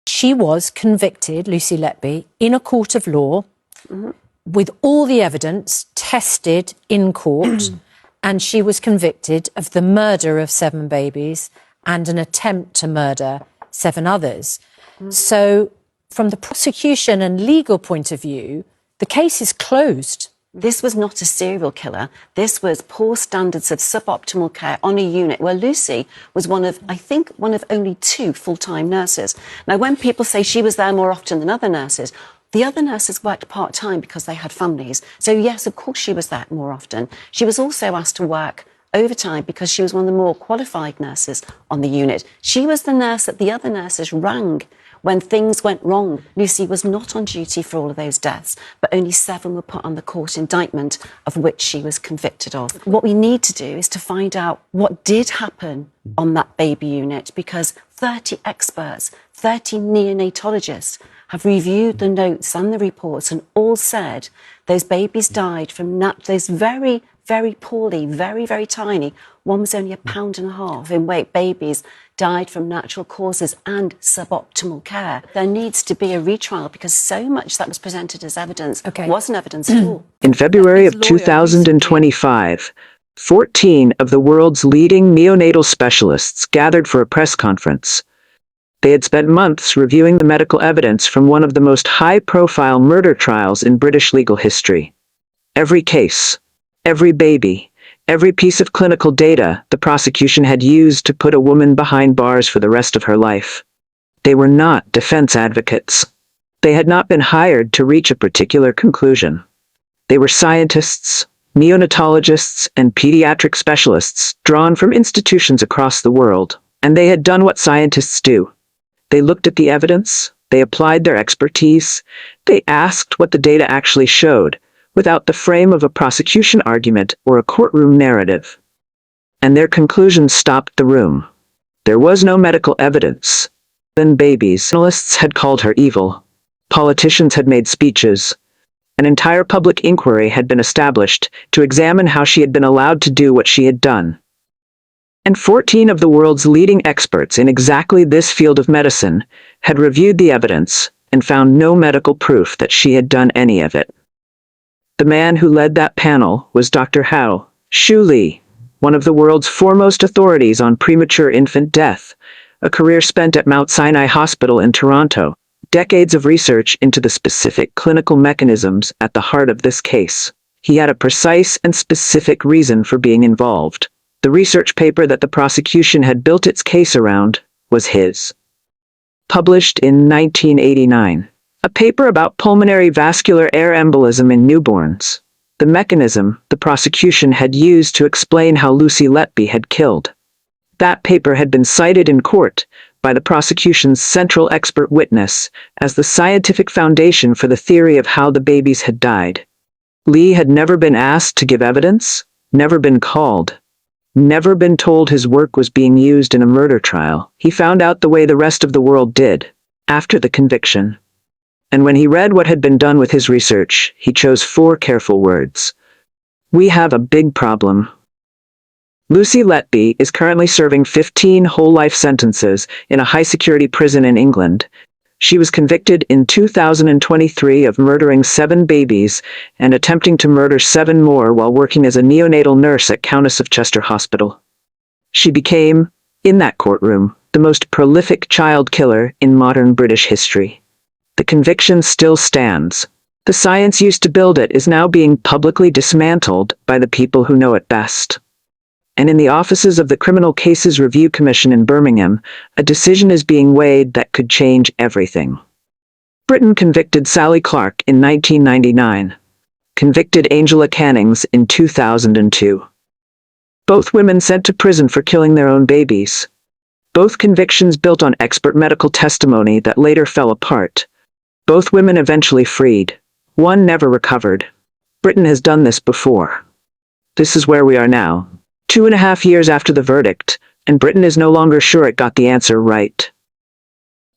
she was convicted, Lucy Letby, in a court of law, with all the evidence tested in court, and she was convicted of the murder of 7 babies and an attempt to murder 7 others. So from the prosecution and legal point of view, the case is closed. This was not a serial killer. This was poor standards of suboptimal care on a unit where Lucy was one of only 2 full-time nurses. Now, when people say she was there more often than other nurses, the other nurses worked part-time because they had families. So, yes, of course she was there more often. She was also asked to work overtime because she was one of the more qualified nurses on the unit. She was the nurse that the other nurses rang when things went wrong. Lucy was not on duty for all of those deaths, but only 7 were put on the court indictment, of which she was convicted of. What we need to do is to find out what did happen on that baby unit, because 30 experts, 30 neonatologists have reviewed the notes and the reports and all said those babies died from those very, very poorly, very, very tiny, one was only 1.5 pounds in weight, babies died from natural causes and suboptimal care. There needs to be a retrial because so much that was presented as evidence wasn't evidence at all. In February of 2025, 14 of the world's leading neonatal specialists gathered for a press conference. They had spent months reviewing the medical evidence from one of the most high-profile murder trials in British legal history. Every case, every baby, every piece of clinical data the prosecution had used to put a woman behind bars for the rest of her life. They were not defense advocates. They had not been hired to reach a particular conclusion. They were scientists, neonatologists, and pediatric specialists drawn from institutions across the world, and they had done what scientists do. They looked at the evidence, they applied their expertise, they asked what the data actually showed, without the frame of a prosecution argument or a courtroom narrative. And their conclusions stopped the room. There was no medical evidence. Then babies. Journalists had called her evil. Politicians had made speeches. An entire public inquiry had been established to examine how she had been allowed to do what she had done. And 14 of the world's leading experts in exactly this field of medicine had reviewed the evidence and found no medical proof that she had done any of it. The man who led that panel was Dr. Shoo Lee, one of the world's foremost authorities on premature infant death, a career spent at Mount Sinai Hospital in Toronto, decades of research into the specific clinical mechanisms at the heart of this case. He had a precise and specific reason for being involved. The research paper that the prosecution had built its case around was his. Published in 1989. A paper about pulmonary vascular air embolism in newborns. The mechanism the prosecution had used to explain how Lucy Letby had killed. That paper had been cited in court by the prosecution's central expert witness as the scientific foundation for the theory of how the babies had died. Lee had never been asked to give evidence, never been called, never been told his work was being used in a murder trial. He found out the way the rest of the world did, after the conviction. And when he read what had been done with his research, he chose 4 careful words. We have a big problem. Lucy Letby is currently serving 15 whole-life sentences in a high-security prison in England. She was convicted in 2023 of murdering 7 babies and attempting to murder 7 more while working as a neonatal nurse at Countess of Chester Hospital. She became, in that courtroom, the most prolific child killer in modern British history. The conviction still stands. The science used to build it is now being publicly dismantled by the people who know it best. And in the offices of the Criminal Cases Review Commission in Birmingham, a decision is being weighed that could change everything. Britain convicted Sally Clark in 1999. Convicted Angela Cannings in 2002. Both women sent to prison for killing their own babies. Both convictions built on expert medical testimony that later fell apart. Both women eventually freed. One never recovered. Britain has done this before. This is where we are now. 2.5 years after the verdict, and Britain is no longer sure it got the answer right.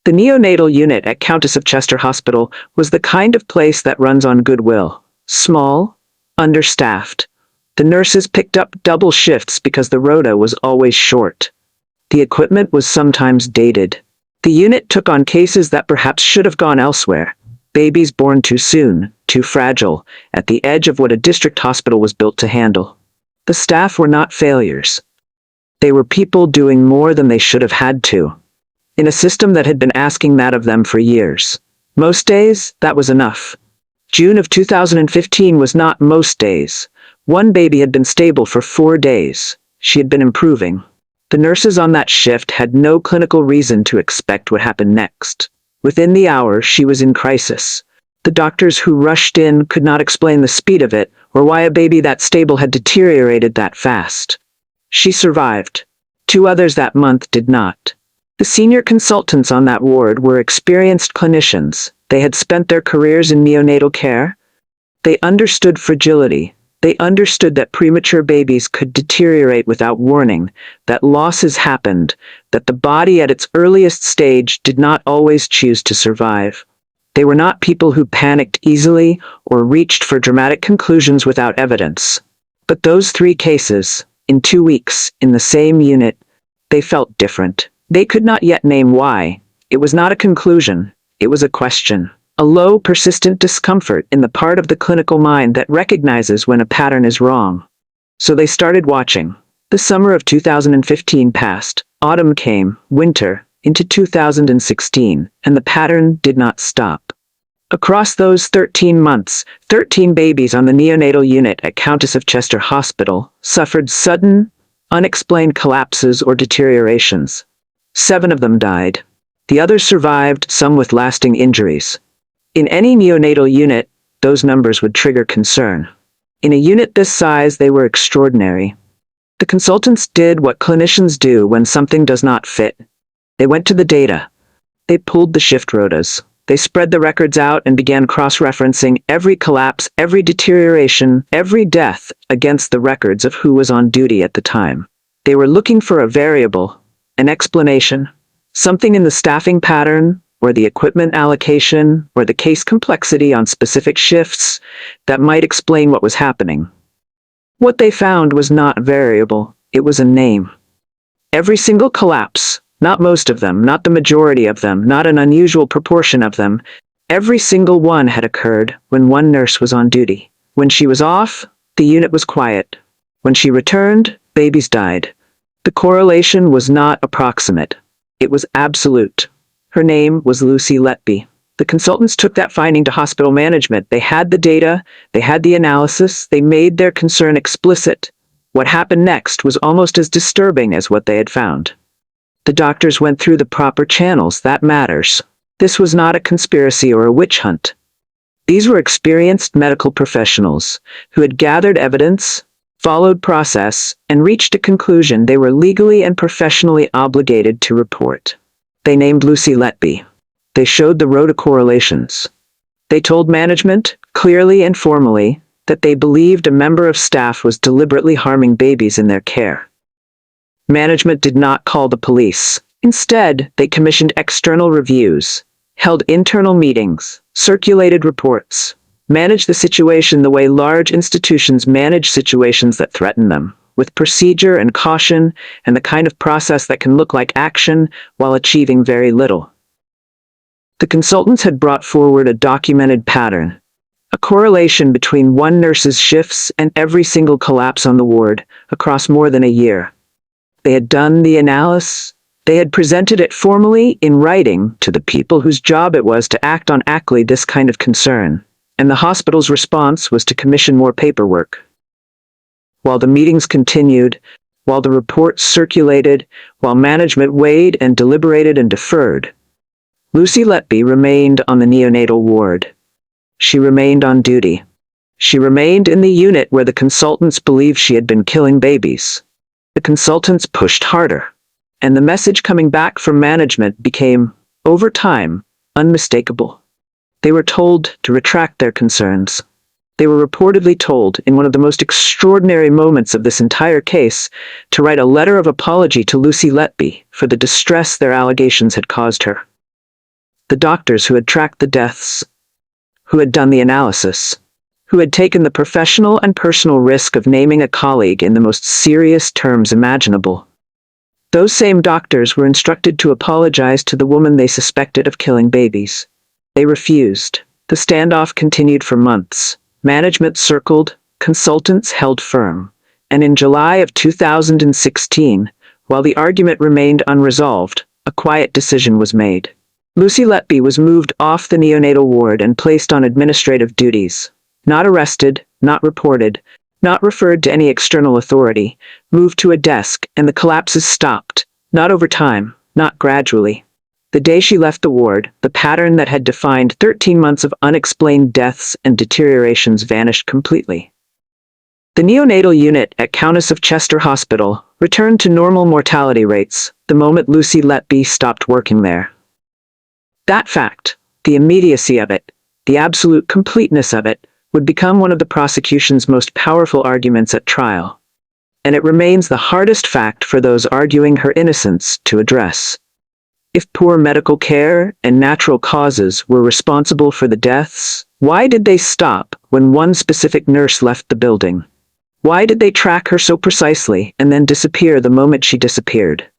The neonatal unit at Countess of Chester Hospital was the kind of place that runs on goodwill. Small, understaffed. The nurses picked up double shifts because the rota was always short. The equipment was sometimes dated. The unit took on cases that perhaps should have gone elsewhere. Babies born too soon, too fragile, at the edge of what a district hospital was built to handle. The staff were not failures. They were people doing more than they should have had to, in a system that had been asking that of them for years. Most days, that was enough. June of 2015 was not most days. One baby had been stable for 4 days. She had been improving. The nurses on that shift had no clinical reason to expect what happened next. Within the hour, she was in crisis. The doctors who rushed in could not explain the speed of it or why a baby that stable had deteriorated that fast. She survived. 2 others that month did not. The senior consultants on that ward were experienced clinicians. They had spent their careers in neonatal care. They understood fragility. They understood that premature babies could deteriorate without warning, that losses happened, that the body at its earliest stage did not always choose to survive. They were not people who panicked easily or reached for dramatic conclusions without evidence. But those 3 cases, in 2 weeks, in the same unit, they felt different. They could not yet name why. It was not a conclusion. It was a question. A low, persistent discomfort in the part of the clinical mind that recognizes when a pattern is wrong. So they started watching. The summer of 2015 passed. Autumn came, winter, into 2016, and the pattern did not stop. Across those 13 months, 13 babies on the neonatal unit at Countess of Chester Hospital suffered sudden, unexplained collapses or deteriorations. 7 of them died. The others survived, some with lasting injuries. In any neonatal unit, those numbers would trigger concern. In a unit this size, they were extraordinary. The consultants did what clinicians do when something does not fit. They went to the data. They pulled the shift rotas. They spread the records out and began cross-referencing every collapse, every deterioration, every death against the records of who was on duty at the time. They were looking for a variable, an explanation, something in the staffing pattern, or the equipment allocation, or the case complexity on specific shifts that might explain what was happening. What they found was not variable, it was a name. Every single collapse, not most of them, not the majority of them, not an unusual proportion of them, every single one had occurred when one nurse was on duty. When she was off, the unit was quiet. When she returned, babies died. The correlation was not approximate. It was absolute. Her name was Lucy Letby. The consultants took that finding to hospital management. They had the data, they had the analysis, they made their concern explicit. What happened next was almost as disturbing as what they had found. The doctors went through the proper channels. That matters. This was not a conspiracy or a witch hunt. These were experienced medical professionals who had gathered evidence, followed process, and reached a conclusion they were legally and professionally obligated to report. They named Lucy Letby. They showed the rota correlations. They told management, clearly and formally, that they believed a member of staff was deliberately harming babies in their care. Management did not call the police. Instead, they commissioned external reviews, held internal meetings, circulated reports, managed the situation the way large institutions manage situations that threaten them, with procedure and caution and the kind of process that can look like action while achieving very little. The consultants had brought forward a documented pattern, a correlation between one nurse's shifts and every single collapse on the ward across more than a year. They had done the analysis. They had presented it formally in writing to the people whose job it was to act on actually this kind of concern, and the hospital's response was to commission more paperwork. While the meetings continued, while the reports circulated, while management weighed and deliberated and deferred, Lucy Letby remained on the neonatal ward. She remained on duty. She remained in the unit where the consultants believed she had been killing babies. The consultants pushed harder, and the message coming back from management became, over time, unmistakable. They were told to retract their concerns. They were reportedly told, in one of the most extraordinary moments of this entire case, to write a letter of apology to Lucy Letby for the distress their allegations had caused her. The doctors who had tracked the deaths, who had done the analysis, who had taken the professional and personal risk of naming a colleague in the most serious terms imaginable. Those same doctors were instructed to apologize to the woman they suspected of killing babies. They refused. The standoff continued for months. Management circled, consultants held firm. And in July of 2016, while the argument remained unresolved, a quiet decision was made. Lucy Letby was moved off the neonatal ward and placed on administrative duties. Not arrested, not reported, not referred to any external authority, moved to a desk, and the collapses stopped. Not over time, not gradually. The day she left the ward, the pattern that had defined 13 months of unexplained deaths and deteriorations vanished completely. The neonatal unit at Countess of Chester Hospital returned to normal mortality rates the moment Lucy Letby stopped working there. That fact, the immediacy of it, the absolute completeness of it, would become one of the prosecution's most powerful arguments at trial. And it remains the hardest fact for those arguing her innocence to address. If poor medical care and natural causes were responsible for the deaths, why did they stop when one specific nurse left the building? Why did they track her so precisely and then disappear the moment she disappeared?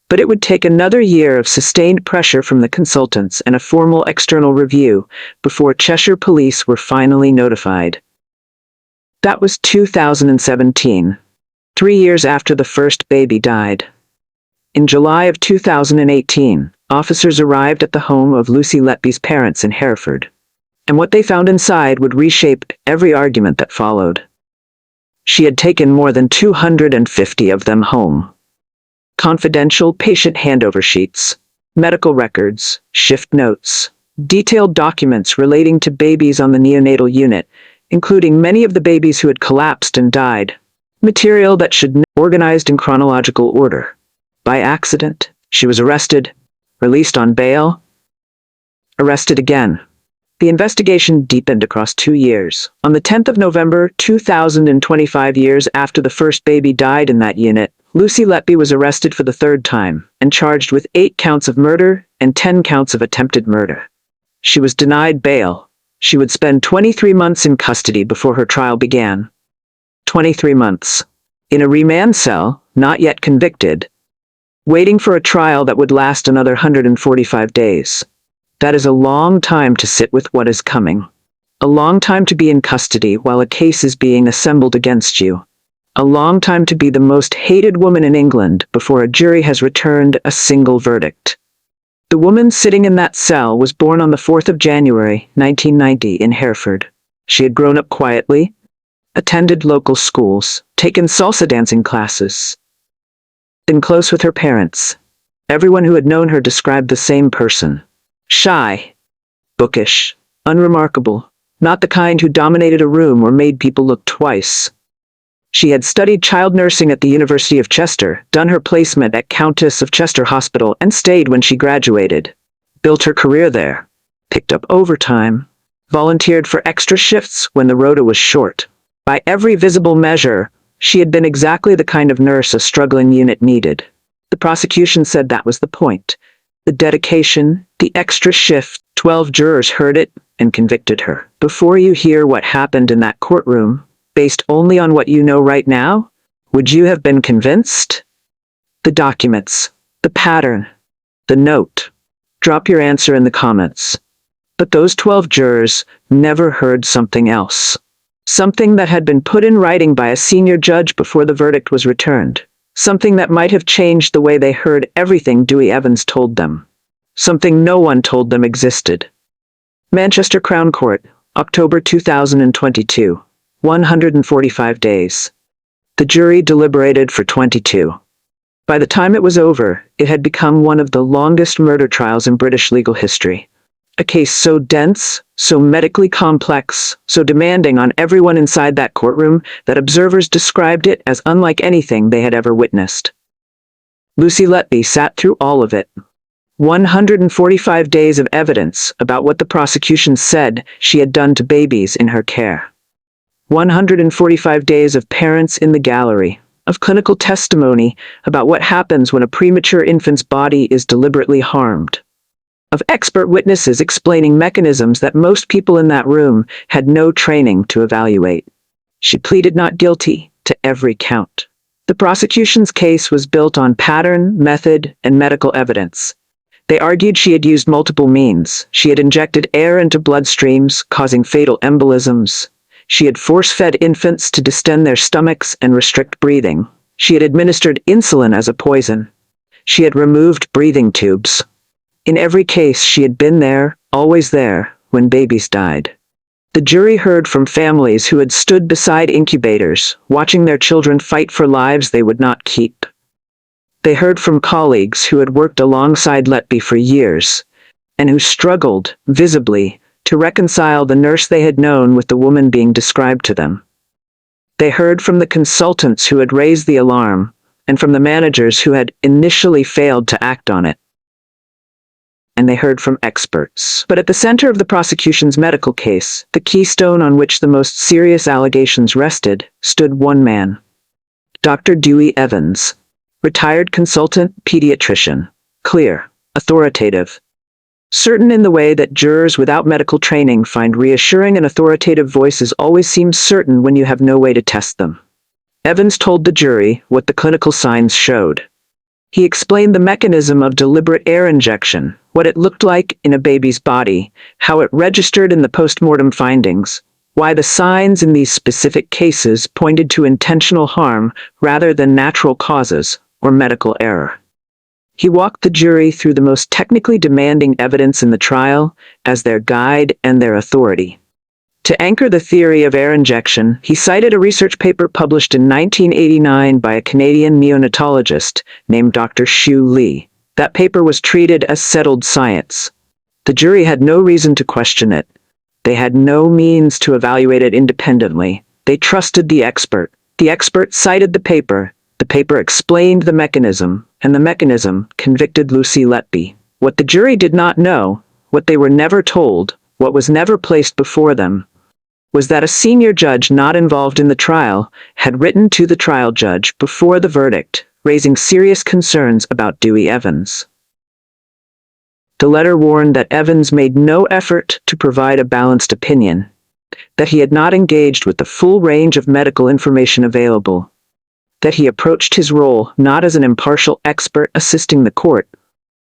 But it would take another year of sustained pressure from the consultants and a formal external review before Cheshire police were finally notified. That was 2017, 3 years after the first baby died. In July of 2018, officers arrived at the home of Lucy Letby's parents in Hereford. And what they found inside would reshape every argument that followed. She had taken more than 250 of them home. Confidential patient handover sheets, medical records, shift notes, detailed documents relating to babies on the neonatal unit, including many of the babies who had collapsed and died, material that should be organized in chronological order. By accident, she was arrested, released on bail, arrested again. The investigation deepened across 2 years. On the 10th of November, 2025 years after the first baby died in that unit, Lucy Letby was arrested for the third time and charged with 8 counts of murder and 10 counts of attempted murder. She was denied bail. She would spend 23 months in custody before her trial began. 23 months. In a remand cell, not yet convicted, waiting for a trial that would last another 145 days. That is a long time to sit with what is coming. A long time to be in custody while a case is being assembled against you. A long time to be the most hated woman in England before a jury has returned a single verdict. The woman sitting in that cell was born on the 4th of January, 1990 in Hereford. She had grown up quietly, attended local schools, taken salsa dancing classes, been close with her parents. Everyone who had known her described the same person. Shy, bookish, unremarkable, not the kind who dominated a room or made people look twice. She had studied child nursing at the University of Chester, done her placement at Countess of Chester Hospital, and stayed when she graduated. Built her career there. Picked up overtime. Volunteered for extra shifts when the rota was short. By every visible measure, she had been exactly the kind of nurse a struggling unit needed. The prosecution said that was the point. The dedication, the extra shift. 12 jurors heard it and convicted her. Before you hear what happened in that courtroom, based only on what you know right now, would you have been convinced? The documents, the pattern, the note. Drop your answer in the comments. But those 12 jurors never heard something else. Something that had been put in writing by a senior judge before the verdict was returned. Something that might have changed the way they heard everything Dewi Evans told them. Something no one told them existed. Manchester Crown Court, October 2022. 145 days. The jury deliberated for 22. By the time it was over, it had become one of the longest murder trials in British legal history. A case so dense, so medically complex, so demanding on everyone inside that courtroom that observers described it as unlike anything they had ever witnessed. Lucy Letby sat through all of it. 145 days of evidence about what the prosecution said she had done to babies in her care. 145 days of parents in the gallery, of clinical testimony about what happens when a premature infant's body is deliberately harmed, of expert witnesses explaining mechanisms that most people in that room had no training to evaluate. She pleaded not guilty to every count. The prosecution's case was built on pattern, method, and medical evidence. They argued she had used multiple means. She had injected air into bloodstreams, causing fatal embolisms. She had force-fed infants to distend their stomachs and restrict breathing. She had administered insulin as a poison. She had removed breathing tubes. In every case, she had been there, always there, when babies died. The jury heard from families who had stood beside incubators, watching their children fight for lives they would not keep. They heard from colleagues who had worked alongside Letby for years, and who struggled, visibly, to reconcile the nurse they had known with the woman being described to them. They heard from the consultants who had raised the alarm, and from the managers who had initially failed to act on it. And they heard from experts. But at the center of the prosecution's medical case, the keystone on which the most serious allegations rested, stood one man. Dr. Dewi Evans, retired consultant pediatrician, clear, authoritative, certain in the way that jurors without medical training find reassuring and authoritative voices always seem certain when you have no way to test them. Evans told the jury what the clinical signs showed. He explained the mechanism of deliberate air injection, what it looked like in a baby's body, how it registered in the postmortem findings, why the signs in these specific cases pointed to intentional harm rather than natural causes or medical error. He walked the jury through the most technically demanding evidence in the trial as their guide and their authority. To anchor the theory of air injection, he cited a research paper published in 1989 by a Canadian neonatologist named Dr. Shoo Lee. That paper was treated as settled science. The jury had no reason to question it. They had no means to evaluate it independently. They trusted the expert. The expert cited the paper explained the mechanism, and the mechanism convicted Lucy Letby. What the jury did not know, what they were never told, what was never placed before them, was that a senior judge not involved in the trial had written to the trial judge before the verdict, raising serious concerns about Dewi Evans. The letter warned that Evans made no effort to provide a balanced opinion, that he had not engaged with the full range of medical information available, that he approached his role not as an impartial expert assisting the court,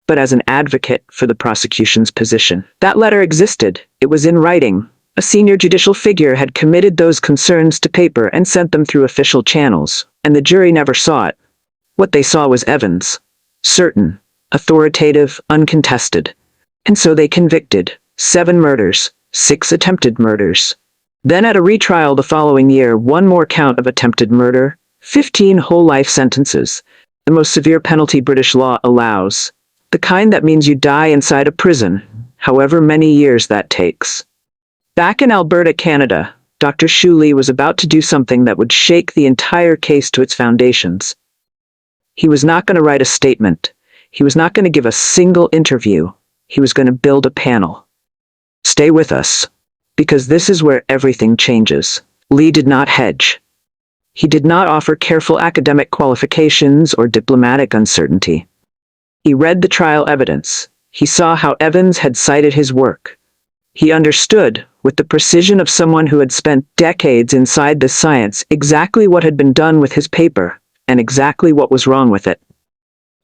but as an advocate for the prosecution's position. That letter existed. It was in writing. A senior judicial figure had committed those concerns to paper and sent them through official channels, and the jury never saw it. What they saw was Evans. Certain, authoritative, uncontested. And so they convicted. 7 murders, 6 attempted murders. Then at a retrial the following year, 1 more count of attempted murder, 15 whole life sentences, the most severe penalty British law allows. The kind that means you die inside a prison, however many years that takes. Back in Alberta, Canada, Dr. Shoo Lee was about to do something that would shake the entire case to its foundations. He was not going to write a statement. He was not going to give a single interview. He was going to build a panel. Stay with us, because this is where everything changes. Lee did not hedge. He did not offer careful academic qualifications or diplomatic uncertainty. He read the trial evidence. He saw how Evans had cited his work. He understood, with the precision of someone who had spent decades inside this science, exactly what had been done with his paper, and exactly what was wrong with it.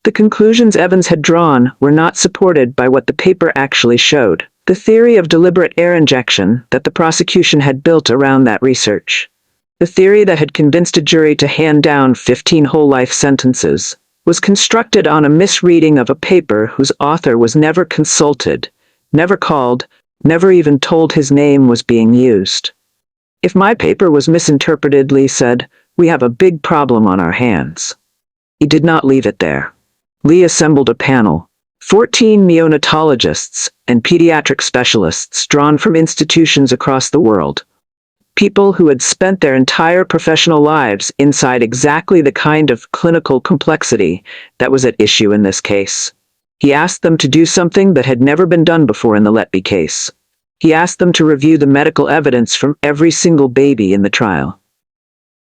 The conclusions Evans had drawn were not supported by what the paper actually showed, the theory of deliberate air injection that the prosecution had built around that research. The theory that had convinced a jury to hand down 15 whole life sentences was constructed on a misreading of a paper whose author was never consulted, never called, never even told his name was being used. If my paper was misinterpreted, Lee said, we have a big problem on our hands. He did not leave it there. Lee assembled a panel, 14 neonatologists and pediatric specialists drawn from institutions across the world. People who had spent their entire professional lives inside exactly the kind of clinical complexity that was at issue in this case. He asked them to do something that had never been done before in the Letby case. He asked them to review the medical evidence from every single baby in the trial.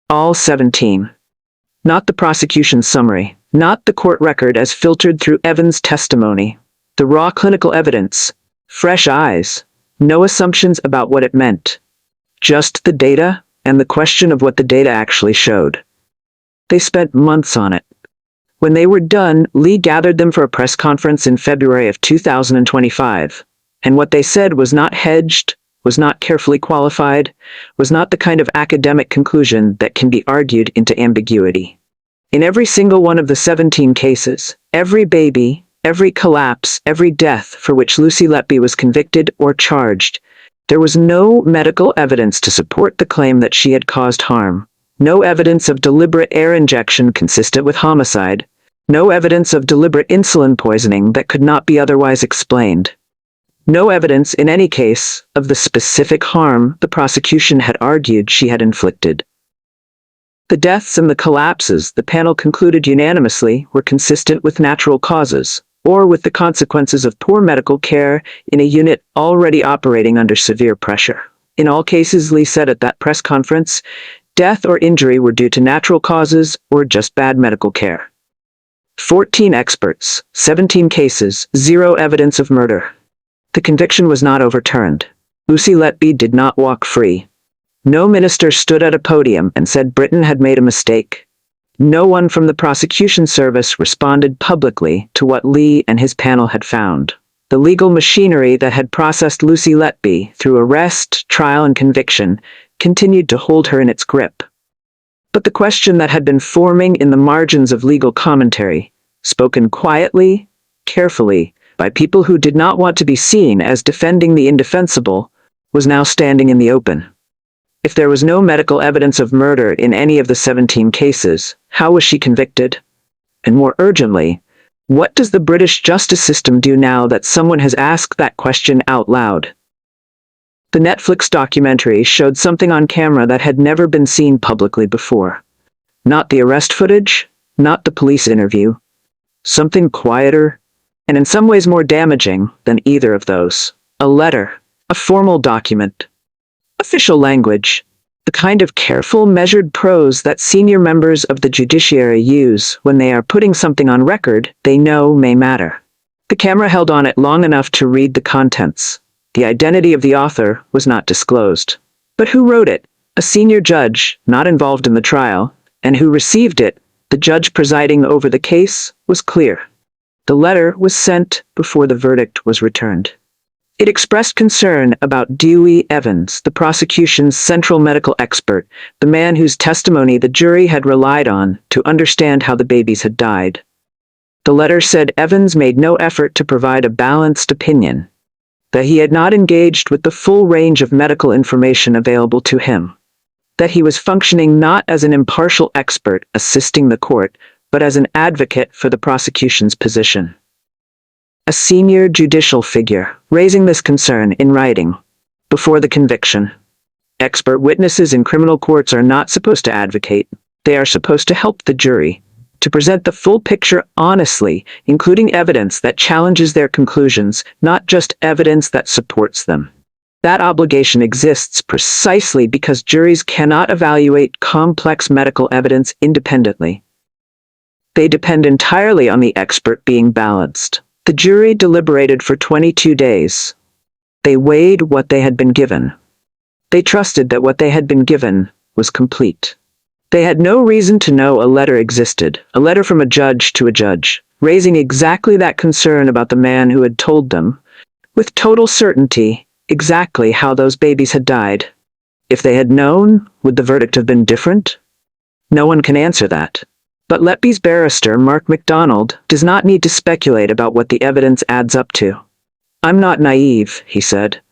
All 17. Not the prosecution's summary, not the court record as filtered through Evans' testimony. The raw clinical evidence, fresh eyes, no assumptions about what it meant. Just the data and the question of what the data actually showed. They spent months on it. When they were done, Lee gathered them for a press conference in February of 2025. And what they said was not hedged, was not carefully qualified, was not the kind of academic conclusion that can be argued into ambiguity. In every single one of the 17 cases, every baby, every collapse, every death for which Lucy Letby was convicted or charged, there was no medical evidence to support the claim that she had caused harm. No evidence of deliberate air injection consistent with homicide. No evidence of deliberate insulin poisoning that could not be otherwise explained. No evidence, in any case, of the specific harm the prosecution had argued she had inflicted. The deaths and the collapses, the panel concluded unanimously, were consistent with natural causes, or with the consequences of poor medical care in a unit already operating under severe pressure. In all cases, Lee said at that press conference, death or injury were due to natural causes or just bad medical care. 14 experts, 17 cases, 0 evidence of murder. The conviction was not overturned. Lucy Letby did not walk free. No minister stood at a podium and said Britain had made a mistake. No one from the prosecution service responded publicly to what Lee and his panel had found. The legal machinery that had processed Lucy Letby through arrest, trial, and conviction continued to hold her in its grip. But the question that had been forming in the margins of legal commentary, spoken quietly, carefully, by people who did not want to be seen as defending the indefensible, was now standing in the open. If there was no medical evidence of murder in any of the 17 cases, how was she convicted? And more urgently, what does the British justice system do now that someone has asked that question out loud? The Netflix documentary showed something on camera that had never been seen publicly before. Not the arrest footage, not the police interview. Something quieter, and in some ways more damaging than either of those. A letter, a formal document. Official language, the kind of careful, measured prose that senior members of the judiciary use when they are putting something on record they know may matter. The camera held on it long enough to read the contents. The identity of the author was not disclosed. But who wrote it? A senior judge, not involved in the trial, and who received it, the judge presiding over the case, was clear. The letter was sent before the verdict was returned. It expressed concern about Dewi Evans, the prosecution's central medical expert, the man whose testimony the jury had relied on to understand how the babies had died. The letter said Evans made no effort to provide a balanced opinion, that he had not engaged with the full range of medical information available to him, that he was functioning not as an impartial expert assisting the court, but as an advocate for the prosecution's position. A senior judicial figure, raising this concern in writing, before the conviction. Expert witnesses in criminal courts are not supposed to advocate. They are supposed to help the jury, to present the full picture honestly, including evidence that challenges their conclusions, not just evidence that supports them. That obligation exists precisely because juries cannot evaluate complex medical evidence independently. They depend entirely on the expert being balanced. The jury deliberated for 22 days. They weighed what they had been given. They trusted that what they had been given was complete. They had no reason to know a letter existed, a letter from a judge to a judge, raising exactly that concern about the man who had told them, with total certainty, exactly how those babies had died. If they had known, would the verdict have been different? No one can answer that. But Letby's barrister, Mark MacDonald, does not need to speculate about what the evidence adds up to. I'm not naive, he said.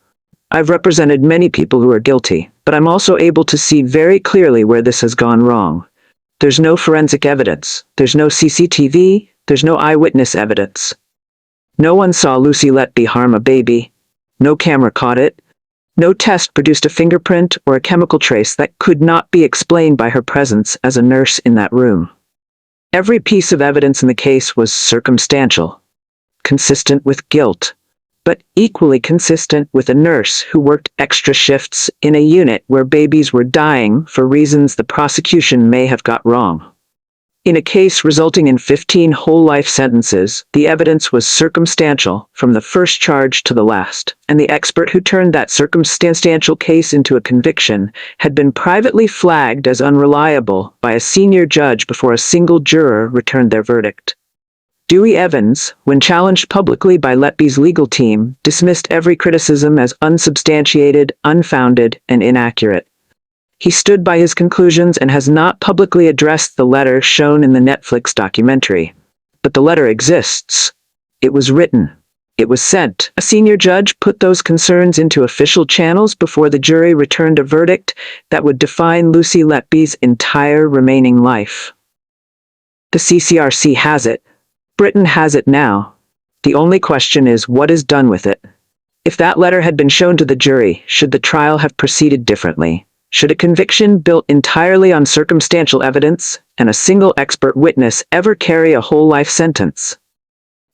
I've represented many people who are guilty, but I'm also able to see very clearly where this has gone wrong. There's no forensic evidence. There's no CCTV. There's no eyewitness evidence. No one saw Lucy Letby harm a baby. No camera caught it. No test produced a fingerprint or a chemical trace that could not be explained by her presence as a nurse in that room. Every piece of evidence in the case was circumstantial, consistent with guilt, but equally consistent with a nurse who worked extra shifts in a unit where babies were dying for reasons the prosecution may have got wrong. In a case resulting in 15 whole life sentences, the evidence was circumstantial from the first charge to the last, and the expert who turned that circumstantial case into a conviction had been privately flagged as unreliable by a senior judge before a single juror returned their verdict. Dewi Evans, when challenged publicly by Letby's legal team, dismissed every criticism as unsubstantiated, unfounded, and inaccurate. He stood by his conclusions and has not publicly addressed the letter shown in the Netflix documentary. But the letter exists. It was written. It was sent. A senior judge put those concerns into official channels before the jury returned a verdict that would define Lucy Letby's entire remaining life. The CCRC has it. Britain has it now. The only question is what is done with it. If that letter had been shown to the jury, should the trial have proceeded differently? Should a conviction built entirely on circumstantial evidence and a single expert witness ever carry a whole life sentence?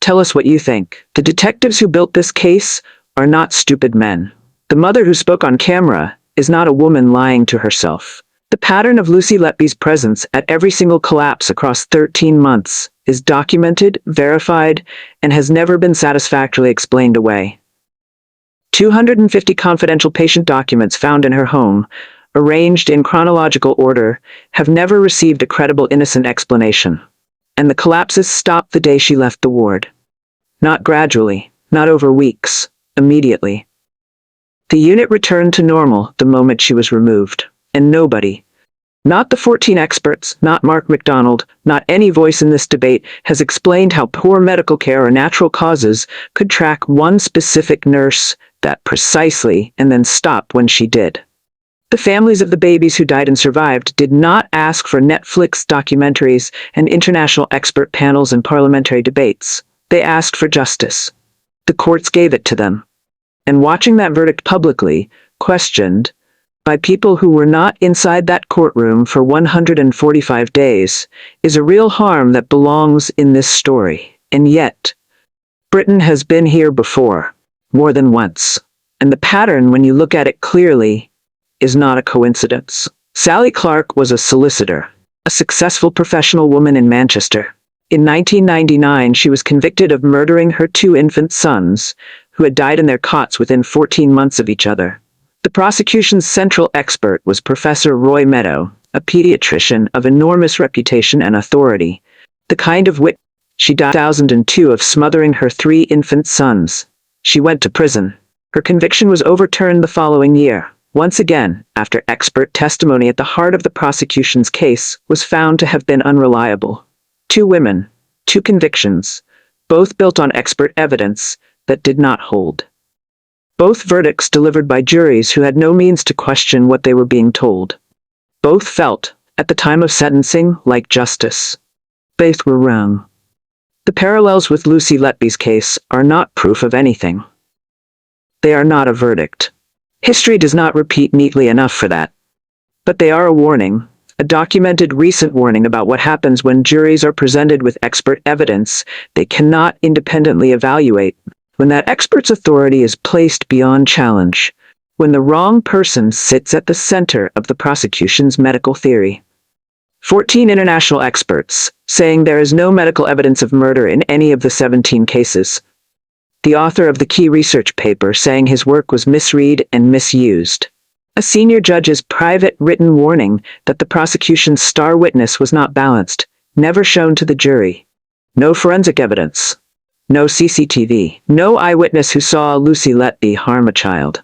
Tell us what you think. The detectives who built this case are not stupid men. The mother who spoke on camera is not a woman lying to herself. The pattern of Lucy Letby's presence at every single collapse across 13 months is documented, verified, and has never been satisfactorily explained away. 250 confidential patient documents found in her home, arranged in chronological order, have never received a credible innocent explanation. And the collapses stopped the day she left the ward. Not gradually, not over weeks, immediately. The unit returned to normal the moment she was removed, and nobody, not the 14 experts, not Mark MacDonald, not any voice in this debate, has explained how poor medical care or natural causes could track one specific nurse that precisely and then stop when she did. The families of the babies who died and survived did not ask for Netflix documentaries and international expert panels and parliamentary debates. They asked for justice. The courts gave it to them. And watching that verdict publicly, questioned, by people who were not inside that courtroom for 145 days, is a real harm that belongs in this story. And yet, Britain has been here before, more than once. And the pattern, when you look at it clearly, is not a coincidence. Sally Clark was a solicitor, a successful professional woman in Manchester. In 1999, she was convicted of murdering her 2 infant sons, who had died in their cots within 14 months of each other. The prosecution's central expert was Professor Roy Meadow, a pediatrician of enormous reputation and authority. The kind of wit she died in 2002 of smothering her 3 infant sons. She went to prison. Her conviction was overturned the following year. Once again, after expert testimony at the heart of the prosecution's case was found to have been unreliable. 2 women, 2 convictions, both built on expert evidence that did not hold. Both verdicts delivered by juries who had no means to question what they were being told. Both felt, at the time of sentencing, like justice. Both were wrong. The parallels with Lucy Letby's case are not proof of anything. They are not a verdict. History does not repeat neatly enough for that. But they are a warning, a documented recent warning about what happens when juries are presented with expert evidence they cannot independently evaluate, when that expert's authority is placed beyond challenge, when the wrong person sits at the center of the prosecution's medical theory. 14 international experts, saying there is no medical evidence of murder in any of the 17 cases. The author of the key research paper saying his work was misread and misused. A senior judge's private written warning that the prosecution's star witness was not balanced, never shown to the jury. No forensic evidence. No CCTV. No eyewitness who saw Lucy Letby harm a child.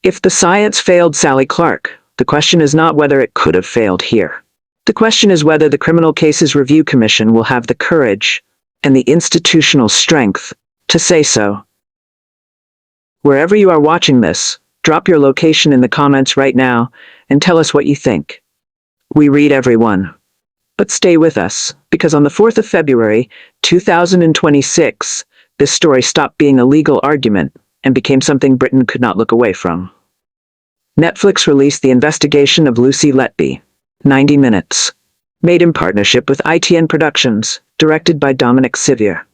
If the science failed Sally Clark, the question is not whether it could have failed here. The question is whether the Criminal Cases Review Commission will have the courage and the institutional strength to say so. Wherever you are watching this, drop your location in the comments right now and tell us what you think. We read everyone. But stay with us, because on the 4th of February, 2026, this story stopped being a legal argument and became something Britain could not look away from. Netflix released the investigation of Lucy Letby, 90 minutes, made in partnership with ITN Productions, directed by Dominic Sevier.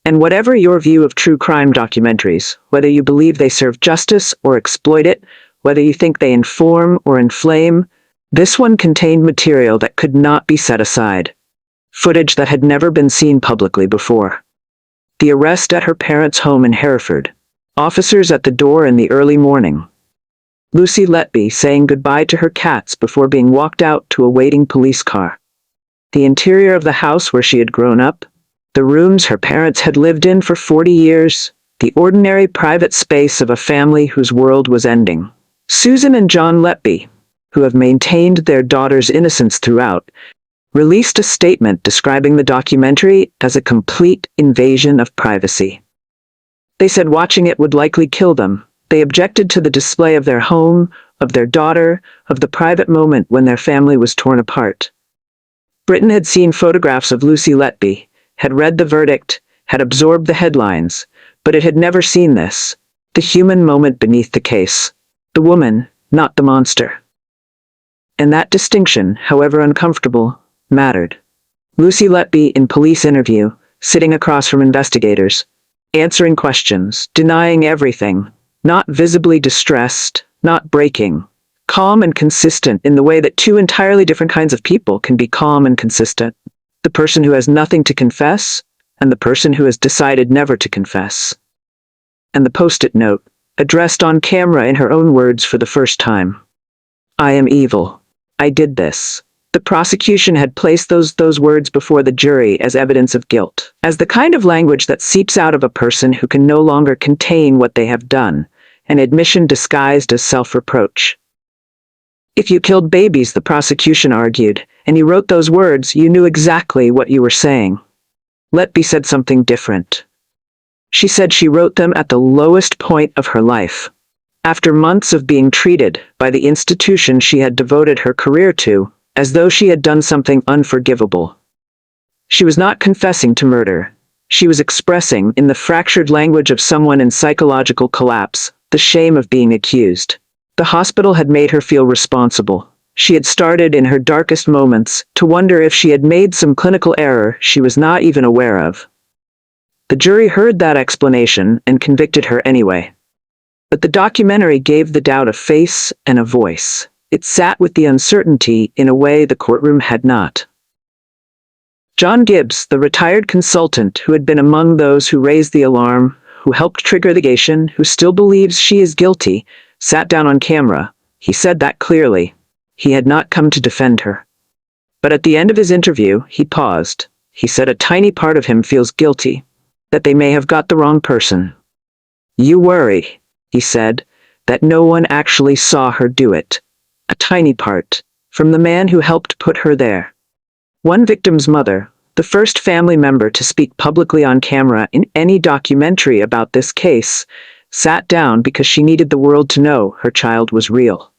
And whatever your view of true crime documentaries, whether you believe they serve justice or exploit it, whether you think they inform or inflame, This one contained material that could not be set aside. Footage that had never been seen publicly before. The arrest at her parents' home in Hereford. Officers at the door in the early morning. Lucy Letby saying goodbye to her cats before being walked out to a waiting police car. The interior of the house where she had grown up. The rooms her parents had lived in for 40 years. The ordinary private space of a family whose world was ending. Susan and John Letby, who have maintained their daughter's innocence throughout, released a statement describing the documentary as a complete invasion of privacy. They said watching it would likely kill them. They objected to the display of their home, of their daughter, of the private moment when their family was torn apart. Britain had seen photographs of Lucy Letby, had read the verdict, had absorbed the headlines, but it had never seen this, the human moment beneath the case. The woman, not the monster. And that distinction, however uncomfortable, mattered. Lucy Letby in police interview, sitting across from investigators, answering questions, denying everything, not visibly distressed, not breaking, calm and consistent in the way that two entirely different kinds of people can be calm and consistent. The person who has nothing to confess, and the person who has decided never to confess. And the post-it note, addressed on camera in her own words for the first time. I am evil. I did this. The prosecution had placed those words before the jury as evidence of guilt, as the kind of language that seeps out of a person who can no longer contain what they have done, an admission disguised as self-reproach. If you killed babies, the prosecution argued, and you wrote those words, you knew exactly what you were saying. Letby said something different. She said she wrote them at the lowest point of her life. After months of being treated by the institution she had devoted her career to, as though she had done something unforgivable. She was not confessing to murder. She was expressing, in the fractured language of someone in psychological collapse, the shame of being accused. The hospital had made her feel responsible. She had started in her darkest moments to wonder if she had made some clinical error she was not even aware of. The jury heard that explanation and convicted her anyway. But the documentary gave the doubt a face and a voice. It sat with the uncertainty in a way the courtroom had not. John Gibbs, the retired consultant who had been among those who raised the alarm, who helped trigger the investigation, who still believes she is guilty, sat down on camera. He said that clearly. He had not come to defend her. But at the end of his interview, he paused. He said a tiny part of him feels guilty, that they may have got the wrong person. You worry, he said, that no one actually saw her do it. A tiny part, from the man who helped put her there. One victim's mother, the first family member to speak publicly on camera in any documentary about this case, sat down because she needed the world to know her child was real.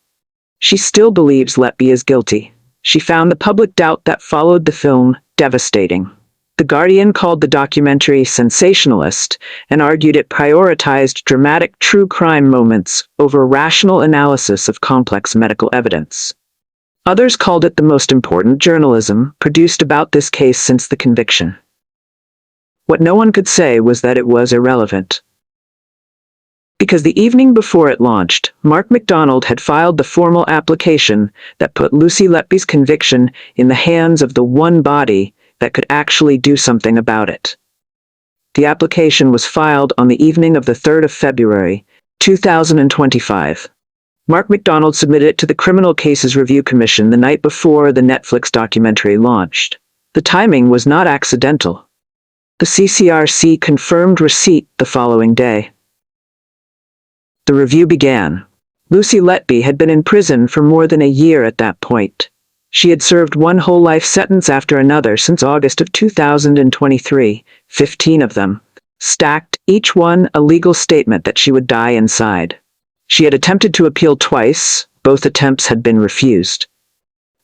She still believes Letby is guilty. She found the public doubt that followed the film devastating. The Guardian called the documentary sensationalist and argued it prioritized dramatic true crime moments over rational analysis of complex medical evidence. Others called it the most important journalism produced about this case since the conviction. What no one could say was that it was irrelevant. Because the evening before it launched, Mark MacDonald had filed the formal application that put Lucy Letby's conviction in the hands of the one body that could actually do something about it. The application was filed on the evening of the 3rd of February, 2025. Mark MacDonald submitted it to the Criminal Cases Review Commission the night before the Netflix documentary launched. The timing was not accidental. The CCRC confirmed receipt the following day. The review began. Lucy Letby had been in prison for more than a year at that point. She had served one whole life sentence after another since August of 2023, 15 of them, stacked, each one a legal statement that she would die inside. She had attempted to appeal twice. Both attempts had been refused.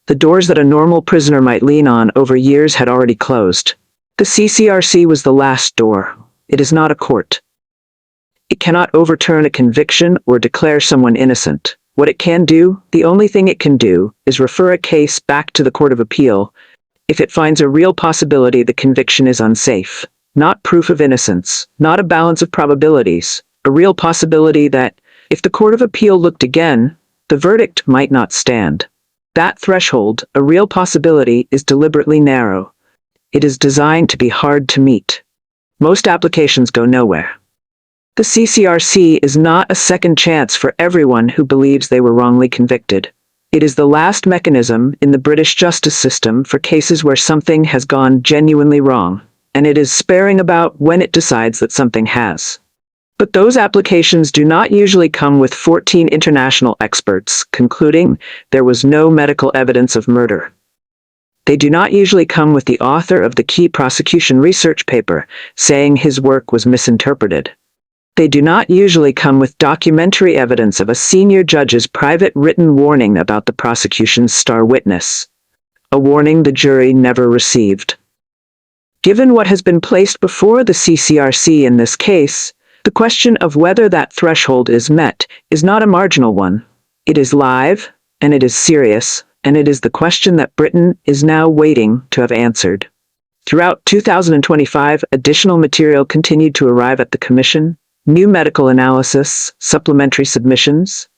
The doors that a normal prisoner might lean on over years had already closed. The CCRC was the last door. It is not a court. It cannot overturn a conviction or declare someone innocent. What it can do, the only thing it can do, is refer a case back to the Court of Appeal if it finds a real possibility the conviction is unsafe. Not proof of innocence, not a balance of probabilities, a real possibility that, if the Court of Appeal looked again, the verdict might not stand. That threshold, a real possibility, is deliberately narrow. It is designed to be hard to meet. Most applications go nowhere. The CCRC is not a second chance for everyone who believes they were wrongly convicted. It is the last mechanism in the British justice system for cases where something has gone genuinely wrong, and it is sparing about when it decides that something has. But those applications do not usually come with 14 international experts concluding there was no medical evidence of murder. They do not usually come with the author of the key prosecution research paper saying his work was misinterpreted. They do not usually come with documentary evidence of a senior judge's private written warning about the prosecution's star witness, a warning the jury never received. Given what has been placed before the CCRC in this case, the question of whether that threshold is met is not a marginal one. It is live, and it is serious, and it is the question that Britain is now waiting to have answered. Throughout 2025, additional material continued to arrive at the Commission, new medical analysis, supplementary submissions.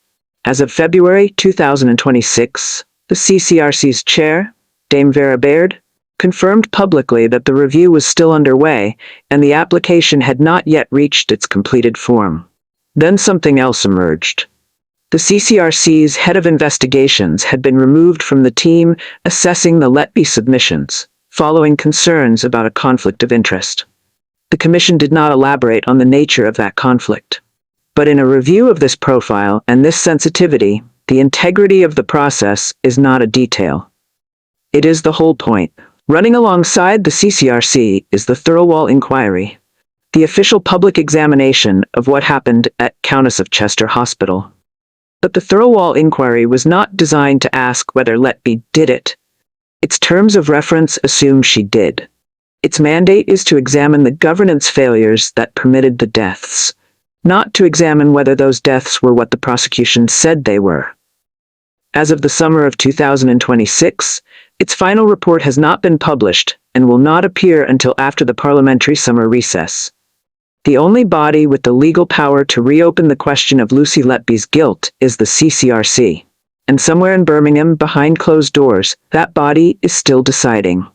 As of February 2026, the CCRC's chair, Dame Vera Baird, confirmed publicly that the review was still underway and the application had not yet reached its completed form. Then something else emerged. The CCRC's head of investigations had been removed from the team assessing the Letby submissions, following concerns about a conflict of interest. The Commission did not elaborate on the nature of that conflict. But in a review of this profile and this sensitivity, the integrity of the process is not a detail. It is the whole point. Running alongside the CCRC is the Thirlwall Inquiry, the official public examination of what happened at Countess of Chester Hospital. But the Thirlwall Inquiry was not designed to ask whether Letby did it. Its terms of reference assume she did. Its mandate is to examine the governance failures that permitted the deaths, not to examine whether those deaths were what the prosecution said they were. As of the summer of 2026, its final report has not been published and will not appear until after the parliamentary summer recess. The only body with the legal power to reopen the question of Lucy Letby's guilt is the CCRC. And somewhere in Birmingham, behind closed doors, that body is still deciding.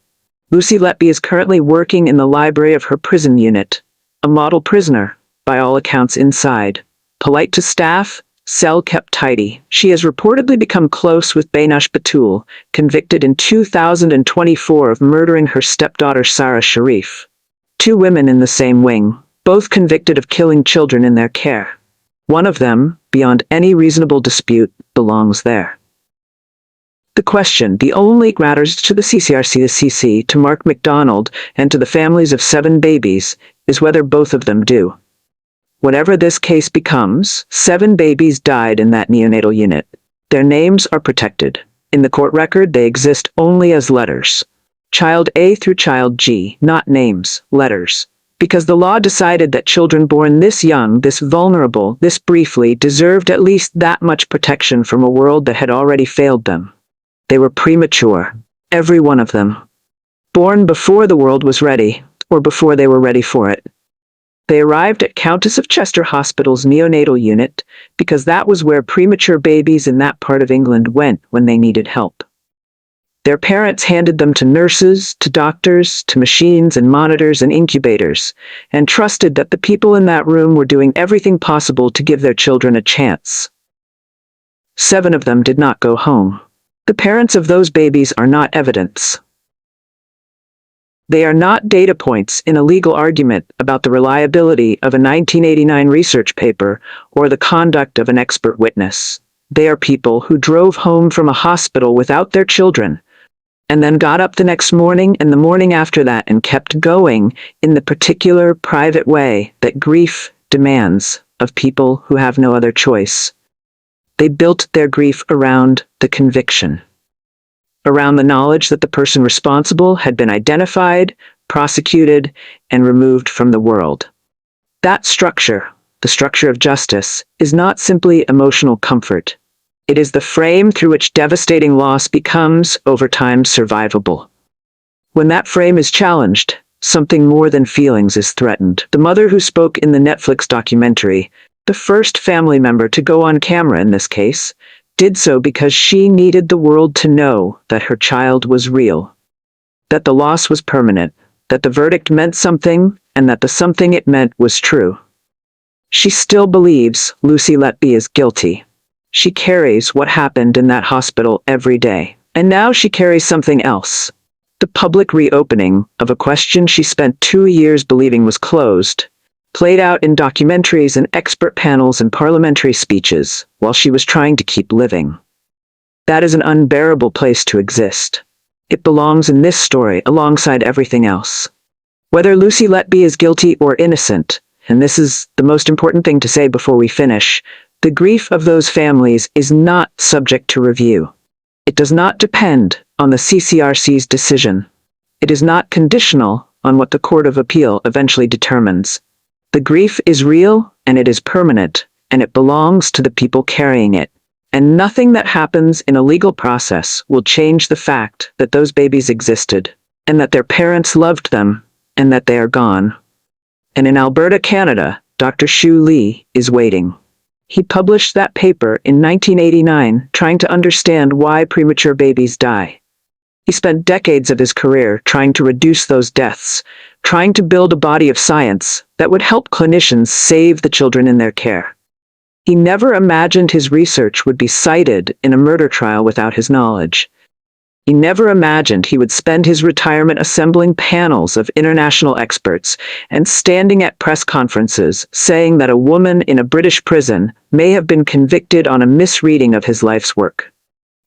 Lucy Letby is currently working in the library of her prison unit, a model prisoner, by all accounts inside. Polite to staff, cell kept tidy. She has reportedly become close with Bainash Batul, convicted in 2024 of murdering her stepdaughter Sarah Sharif. 2 women in the same wing, both convicted of killing children in their care. One of them, beyond any reasonable dispute, belongs there. The question, the only matters to the CCRC, the CC, to Mark MacDonald, and to the families of 7 babies, is whether both of them do. Whatever this case becomes, 7 babies died in that neonatal unit. Their names are protected. In the court record, they exist only as letters. Child A through Child G, not names, letters. Because the law decided that children born this young, this vulnerable, this briefly, deserved at least that much protection from a world that had already failed them. They were premature, every one of them. Born before the world was ready, or before they were ready for it. They arrived at Countess of Chester Hospital's neonatal unit because that was where premature babies in that part of England went when they needed help. Their parents handed them to nurses, to doctors, to machines and monitors and incubators, and trusted that the people in that room were doing everything possible to give their children a chance. 7 of them did not go home. The parents of those babies are not evidence. They are not data points in a legal argument about the reliability of a 1989 research paper or the conduct of an expert witness. They are people who drove home from a hospital without their children, and then got up the next morning and the morning after that and kept going in the particular private way that grief demands of people who have no other choice. They built their grief around the conviction, around the knowledge that the person responsible had been identified, prosecuted, and removed from the world. That structure, the structure of justice, is not simply emotional comfort. It is the frame through which devastating loss becomes, over time, survivable. When that frame is challenged, something more than feelings is threatened. The mother who spoke in the Netflix documentary, the first family member to go on camera in this case, did so because she needed the world to know that her child was real, that the loss was permanent, that the verdict meant something, and that the something it meant was true. She still believes Lucy Letby is guilty. She carries what happened in that hospital every day. And now she carries something else. The public reopening of a question she spent 2 years believing was closed, played out in documentaries and expert panels and parliamentary speeches while she was trying to keep living. That is an unbearable place to exist. It belongs in this story alongside everything else. Whether Lucy Letby is guilty or innocent, and this is the most important thing to say before we finish, the grief of those families is not subject to review. It does not depend on the CCRC's decision. It is not conditional on what the Court of Appeal eventually determines. The grief is real, and it is permanent, and it belongs to the people carrying it. And nothing that happens in a legal process will change the fact that those babies existed, and that their parents loved them, and that they are gone. And in Alberta, Canada, Dr. Shoo Lee is waiting. He published that paper in 1989 trying to understand why premature babies die. He spent decades of his career trying to reduce those deaths, trying to build a body of science that would help clinicians save the children in their care. He never imagined his research would be cited in a murder trial without his knowledge. He never imagined he would spend his retirement assembling panels of international experts and standing at press conferences saying that a woman in a British prison may have been convicted on a misreading of his life's work.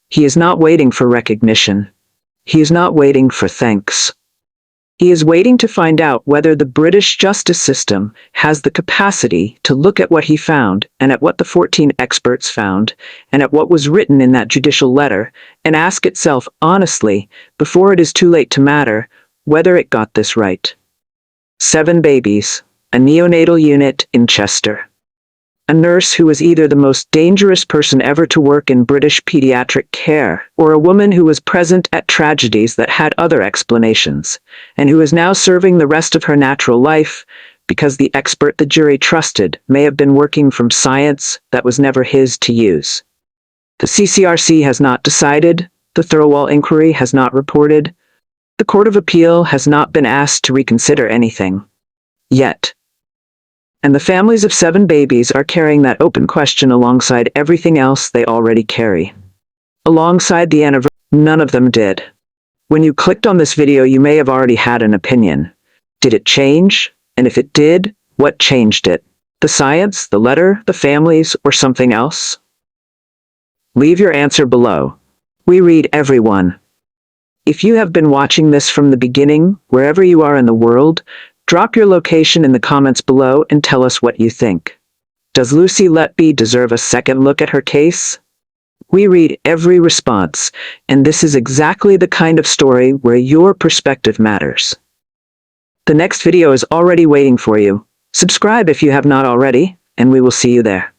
He is not waiting for recognition. He is not waiting for thanks. He is waiting to find out whether the British justice system has the capacity to look at what he found and at what the 14 experts found and at what was written in that judicial letter and ask itself honestly, before it is too late to matter, whether it got this right. 7 babies, a neonatal unit in Chester. A nurse who was either the most dangerous person ever to work in British pediatric care, or a woman who was present at tragedies that had other explanations, and who is now serving the rest of her natural life because the expert the jury trusted may have been working from science that was never his to use. The CCRC has not decided, the Thirlwall inquiry has not reported, the Court of Appeal has not been asked to reconsider anything. Yet. And the families of 7 babies are carrying that open question alongside everything else they already carry. Alongside the anniversary, none of them did. When you clicked on this video, you may have already had an opinion. Did it change? And if it did, what changed it? The science, the letter, the families, or something else? Leave your answer below. We read everyone. If you have been watching this from the beginning, wherever you are in the world, drop your location in the comments below and tell us what you think. Does Lucy Letby deserve a second look at her case? We read every response, and this is exactly the kind of story where your perspective matters. The next video is already waiting for you. Subscribe if you have not already, and we will see you there.